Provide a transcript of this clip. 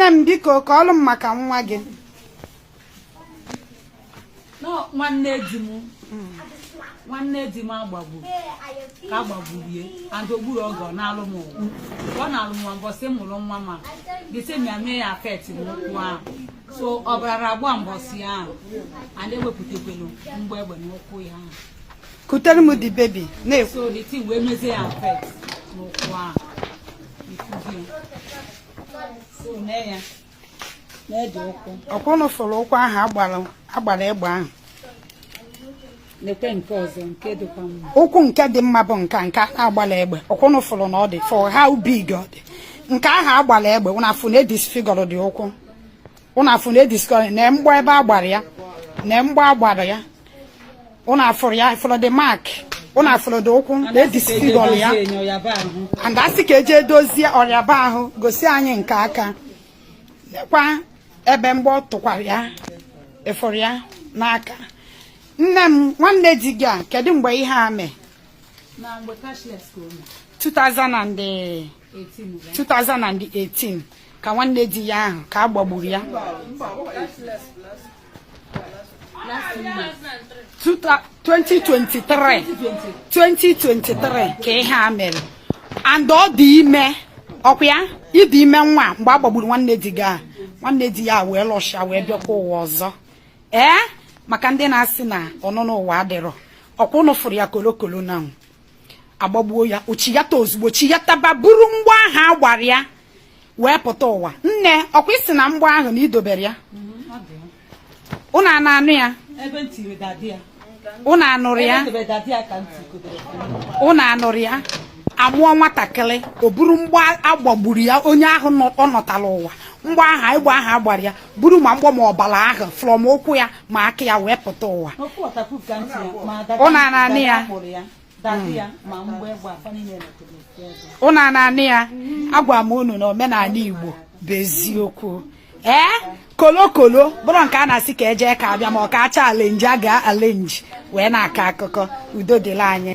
nne m biko ka ọlụ m maka nwa gị. No, nwanne di m agbagbu ka agbagburie and ogburu ogo na alụ m ọ na-alụ m mbọsị mụrụ nwa ma gịsị mịa mee ya afet n'ụkwụ ahụ so ọbara agba mbọsị ahụ and ewepụtakwelu mgbe egbe n'ụkwụ ya ahụ Kutere m the baby na-ekwu so the thing wee mezie ya afet n'ụkwụ ahụ ifuzie so ne ya na-ede ụkwụ ọkwụnụ fụrụ ụkwụ ahụ agbara egbe ahụ. nekwe nke ọzọ nke dịkwa mma Ụkwụ nke dị mma bụ nke agbara egbe ọkwụnụ fụrụ na ọ dị for how big ọ dị nke ahụ agbara egbe ụnụ afụ na-edisfigọrọ dị ụkwụ ụnụ afụ na-edisfigọrọ na mgbọ ebe agbara ya na mgbọ agbara ya ụnụ afụrụ ya fụrụ dị mark ụnụ afụrụ dị ụkwụ na-edisfigọrọ ya and asị ka eje edozie ọrịaba ahụ gosi anyị nke aka nekwa ebe mgbọ tụkwara ya efọrọ ya n'aka. Nne m nwanne di gị a kedu mgbe ihe a mee? na mgbe cashless ka o mee 2018 ka nwanne di ya ahụ ka a gbagburu ya. 2023 ka ihe a mere and ọ dị ime ọkwa ya ịdị ime nwa mgbe a gbagburu nwanne di gị a nwanne di ya wee lọsha wee bịakwa ụwa ọzọ maka ndị na-asị na ọnụnụ ụwa adịrọ ọkwa ụnụ fụrụ ya kolokolo na agbagbuo ya ochiyata ozugbo chiyataba buru mgbọ ahụ agbara ya wee pụta ụwa. Nne ọkwa isi na mgbọ ahụ na idobere ya ụnụ anụ ya ụnụ anụrụ ya ụnụ anụrụ ya amụọ nwatakịrị o buru mgbọ agbagburu ya onye ahụ ọ nọtara ụwa mgbọ ahụ ịgba ahụ agbara ya buru ma mgbọ ma ọbara ahụ flọm ụkwụ ya ma aka ya wee pụta ụwa. Ụnụ anụ ya ụnụ anụ ya agwa m unu na omenala Igbo bụ eziokwu kolokolo bụrụ nke a na-asị ka eje ka abịa ma ọ ka acha alenji a ga alenji wee na-akọ akụkọ. Udo dịrị anyị.